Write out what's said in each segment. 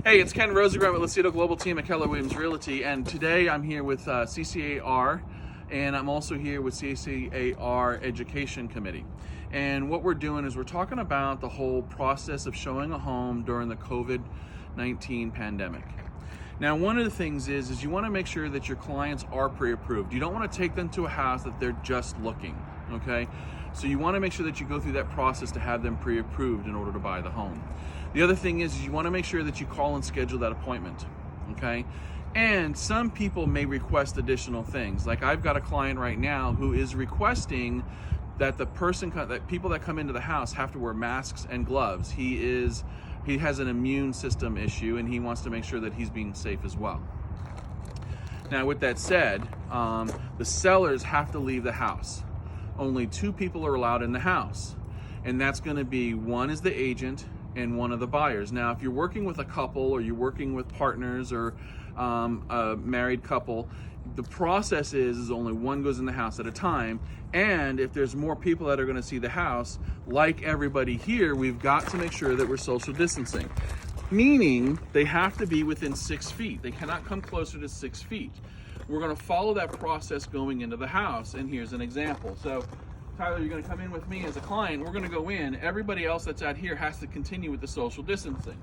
Hey, it's Ken Rosengren with Lucido Global Team at Keller Williams Realty, and today I'm here with CCAR, and I'm also here with CCAR Education Committee. And what we're doing is we're talking about the whole process of showing a home during the Covid-19 pandemic. Now, one of the things is you want to make sure that your clients are pre-approved. You don't want to take them to a house that they're just looking, okay? So you want to make sure that you go through that process to have them pre-approved in order to buy the home. The other thing is you want to make sure that you call and schedule that appointment, okay? And some people may request additional things. Like I've got a client right now who is requesting that that people that come into the house have to wear masks and gloves. He has an immune system issue, and he wants to make sure that he's being safe as well. Now, with that said, the sellers have to leave the house. Only 2 people are allowed in the house, and that's going to be one is the agent and one of the buyers. Now, if you're working with a couple or you're working with partners or a married couple, the process is only one goes in the house at a time. And if there's more people that are going to see the house, like everybody here, we've got to make sure that we're social distancing, meaning they have to be within 6 feet. They cannot come closer to 6 feet. We're going to follow that process going into the house, and here's an example. So Tyler, you're going to come in with me as a client. We're going to go in. Everybody else that's out here has to continue with the social distancing.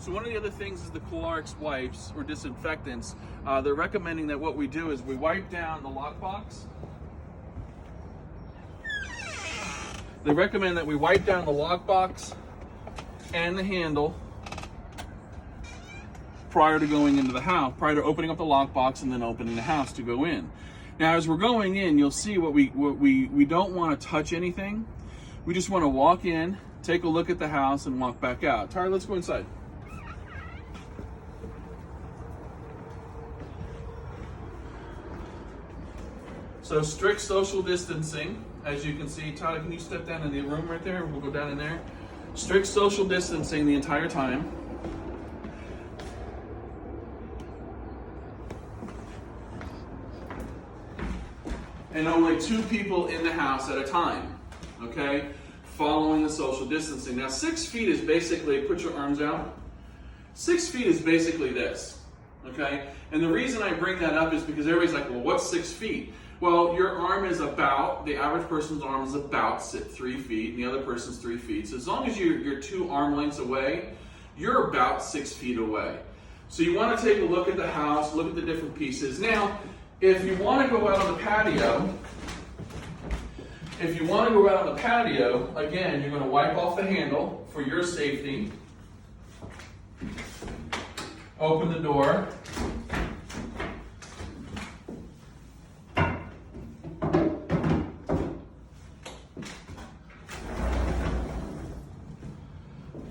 So one of the other things is the Clorox wipes or disinfectants. They're recommending that what we do is we wipe down the lockbox. They recommend that we wipe down the lockbox and the handle prior to going into the house, prior to opening up the lockbox and then opening the house to go in. Now, as we're going in, you'll see what we don't want to touch anything. We just want to walk in, take a look at the house, and walk back out. Tyler, let's go inside. So strict social distancing, as you can see. Tyler, can you step down in the room right there? We'll go down in there. Strict social distancing the entire time. And only 2 people in the house at a time, okay? Following the social distancing. Now 6 feet is basically, put your arms out. 6 feet is basically this, okay? And the reason I bring that up is because everybody's like, well, what's 6 feet? Well, your arm is about, the average person's arm is about 3 feet, and the other person's 3 feet. So as long as you're 2 arm lengths away, you're about 6 feet away. So you want to take a look at the house, look at the different pieces. Now, if you want to go out on the patio, again, you're going to wipe off the handle for your safety. Open the door.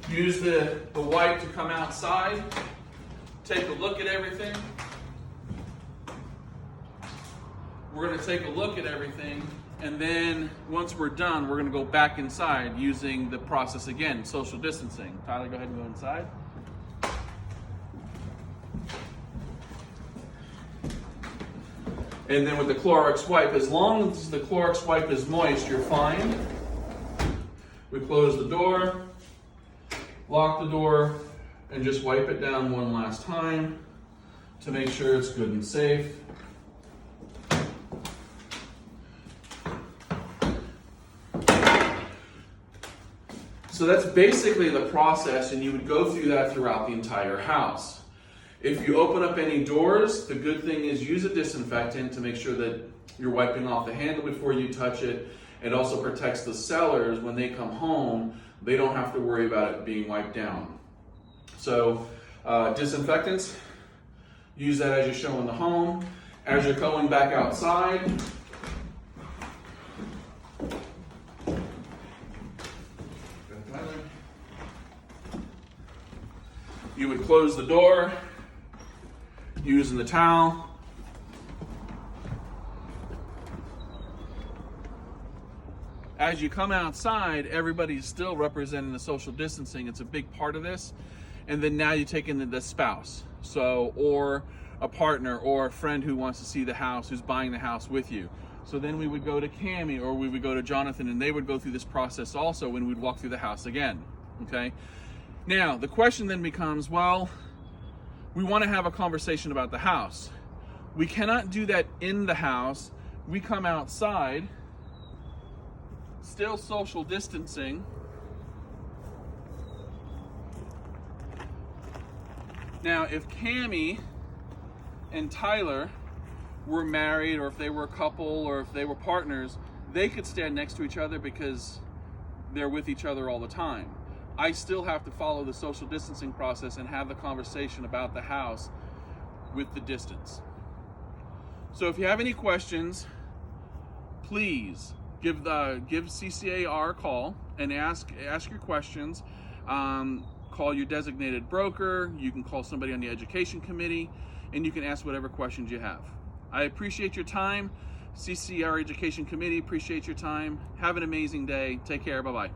Use the wipe to come outside, take a look at everything. We're going to take a look at everything, and then once we're done, we're going to go back inside using the process again, social distancing. Tyler, go ahead and go inside. And then with the Clorox wipe, as long as the Clorox wipe is moist, you're fine. We close the door. Lock the door and just wipe it down one last time to make sure it's good and safe. So that's basically the process, and you would go through that throughout the entire house. If you open up any doors, the good thing is use a disinfectant to make sure that you're wiping off the handle before you touch it. It also protects the sellers when they come home. They don't have to worry about it being wiped down. So disinfectants, use that as you show in the home. As you're going back outside, you would close the door using the towel. As you come outside, everybody's still representing the social distancing. It's a big part of this. And then now you take in the spouse. So, or a partner or a friend who wants to see the house, who's buying the house with you. So then we would go to Cammie, or we would go to Jonathan, and they would go through this process also when we'd walk through the house again, okay? Now, the question then becomes, well, we want to have a conversation about the house. We cannot do that in the house. We come outside, still social distancing. Now, if Cammie and Tyler were married, or if they were a couple, or if they were partners, they could stand next to each other because they're with each other all the time. I still have to follow the social distancing process and have the conversation about the house with the distance. So if you have any questions, please give CCAR a call and ask your questions. Call your designated broker. You can call somebody on the education committee, and you can ask whatever questions you have. I appreciate your time. CCAR Education Committee, appreciate your time. Have an amazing day. Take care. Bye-bye.